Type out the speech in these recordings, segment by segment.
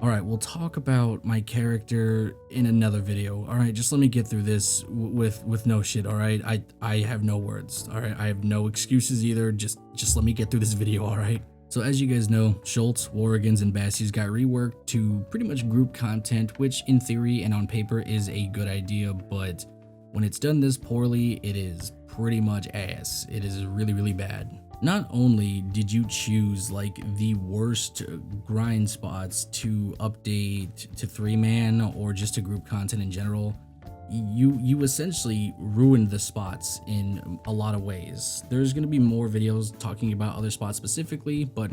All right, we'll talk about my character in another video. All right, just let me get through this with no shit. All right, I have no words. All right, I have no excuses either. Just let me get through this video. All right. So as you guys know, Shultz, Warrigans, and Bassies got reworked to pretty much group content, which in theory and on paper is a good idea, but when it's done this poorly, it is pretty much ass. It is really, really bad. Not only did you choose like the worst grind spots to update to 3-man or just to group content in general, you essentially ruined the spots in a lot of ways. There's going to be more videos talking about other spots specifically, but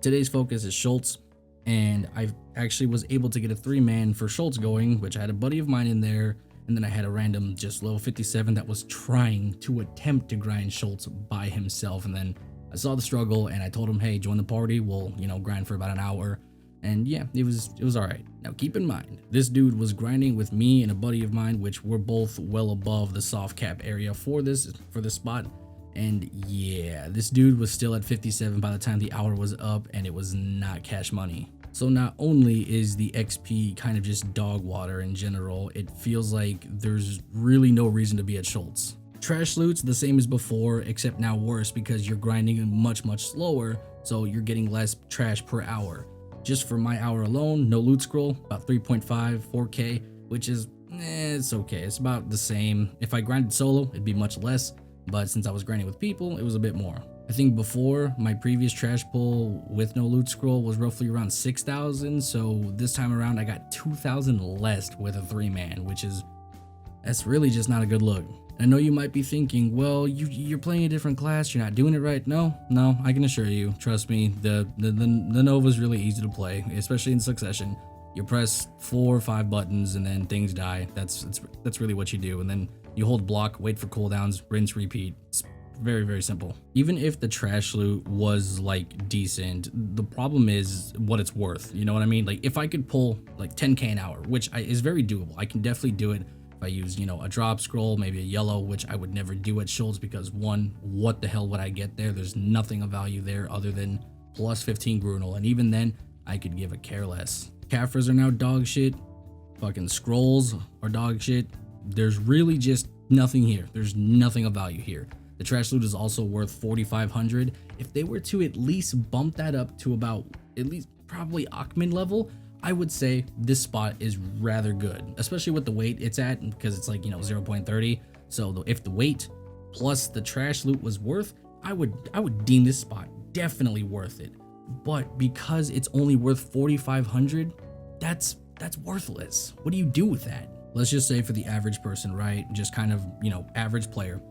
today's focus is Shultz, and I actually was able to get a 3-man for Shultz going, which I had a buddy of mine in there, and then I had a random just level 57 that was trying to attempt to grind Shultz by himself, and then I saw the struggle and I told him, hey, join the party, we'll grind for about an hour. And yeah, it was all right. Now keep in mind, this dude was grinding with me and a buddy of mine, which were both well above the soft cap area for this spot. And yeah, this dude was still at 57 by the time the hour was up, and it was not cash money. So not only is the XP kind of just dog water in general, it feels like there's really no reason to be at Shultz. Trash loot's the same as before, except now worse because you're grinding much slower, so you're getting less trash per hour. Just for my hour alone, no loot scroll, about 3.5, 4k, which is, it's okay. It's about the same. If I grinded solo, it'd be much less, but since I was grinding with people, it was a bit more. I think before, my previous trash pull with no loot scroll was roughly around 6,000, so this time around I got 2,000 less with a 3-man, that's really just not a good look. I know you might be thinking, well, you're playing a different class, you're not doing it right. No, I can assure you, trust me, the Nova's really easy to play, especially in succession. You press 4 or 5 buttons and then things die. That's really what you do. And then you hold block, wait for cooldowns, rinse, repeat. It's very, very simple. Even if the trash loot was like decent, the problem is what it's worth. You know what I mean? Like if I could pull like 10k an hour, which is very doable, I can definitely do it. If I use, a drop scroll, maybe a yellow, which I would never do at Shultz because one, what the hell would I get there? There's nothing of value there other than plus 15 Grunel, and even then, I could give a care less. Kaffers are now dog shit. Fucking scrolls are dog shit. There's really just nothing here. There's nothing of value here. The trash loot is also worth 4,500. If they were to at least bump that up to about at least probably Achman level, I would say this spot is rather good, especially with the weight it's at, because it's like 0.30. So if the weight plus the trash loot was worth, I would deem this spot definitely worth it. But because it's only worth 4,500, that's worthless. What do you do with that? Let's just say for the average person, right? Just kind of average player.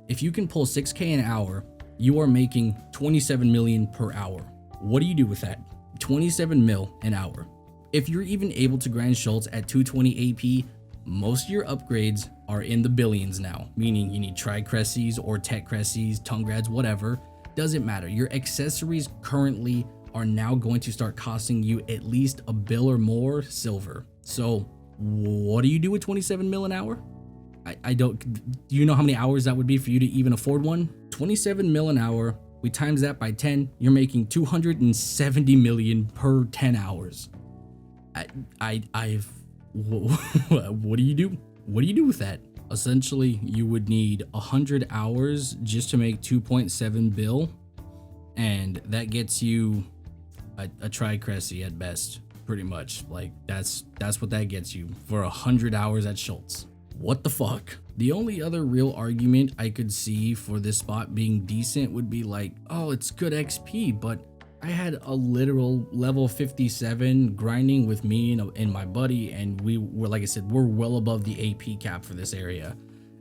If you can pull 6k an hour, you are making 27 million per hour. What do you do with that? 27 mil an hour. If you're even able to grind Shultz at 220 AP, most of your upgrades are in the billions now, meaning you need Tri-Crescies or Tech Crescies, Tongue Grads, whatever. Doesn't matter. Your accessories currently are now going to start costing you at least a bill or more silver. So what do you do with 27 mil an hour? Do you know how many hours that would be for you to even afford one? 27 mil an hour, we times that by 10, you're making 270 million per 10 hours. What do you do? What do you do with that? Essentially, you would need 100 hours just to make 2.7 bill, and that gets you a Tri-Crescy at best, pretty much. Like that's what that gets you for 100 hours at Shultz. What the fuck? The only other real argument I could see for this spot being decent would be like, oh, it's good XP, but I had a literal level 57 grinding with me and my buddy, and we were, like I said, we're well above the AP cap for this area.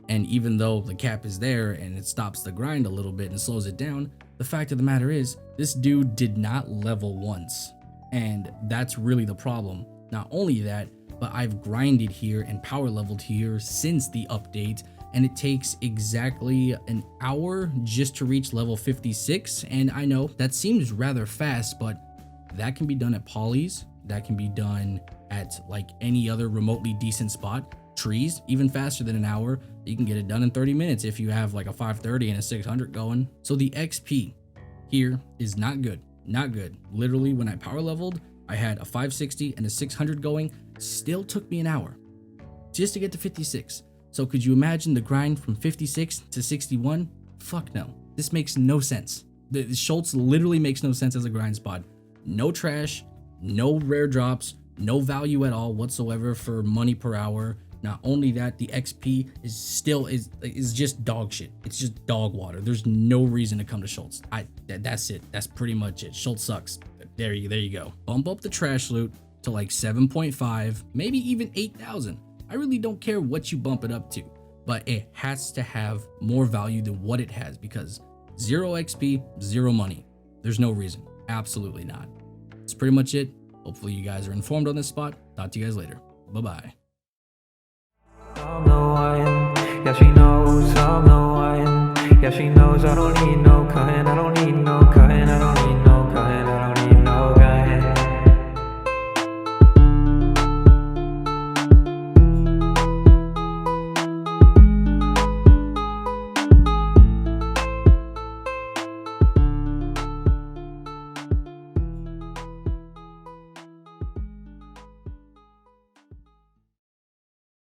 And even though the cap is there and it stops the grind a little bit and slows it down, the fact of the matter is this dude did not level once. And that's really the problem. Not only that, but I've grinded here and power leveled here since the update, and it takes exactly an hour just to reach level 56. And I know that seems rather fast, but that can be done at polys. That can be done at like any other remotely decent spot. Trees, even faster than an hour. You can get it done in 30 minutes if you have like a 530 and a 600 going. So the XP here is not good. Not good. Literally, when I power leveled, I had a 560 and a 600 going, still took me an hour just to get to 56. So could you imagine the grind from 56 to 61? Fuck no. This makes no sense. The Shultz literally makes no sense as a grind spot. No trash, no rare drops, no value at all whatsoever for money per hour. Not only that, the XP is just dog shit. It's just dog water. There's no reason to come to Shultz. That's it. That's pretty much it. Shultz sucks. There you go. Bump up the trash loot to like 7.5, maybe even 8,000. I really don't care what you bump it up to, but it has to have more value than what it has, because 0 XP, 0 money. There's no reason. Absolutely not. That's pretty much it. Hopefully you guys are informed on this spot. Talk to you guys later. Bye-bye. I'm the one, yeah she knows I'm the one, yeah she knows I don't need no kind, I don't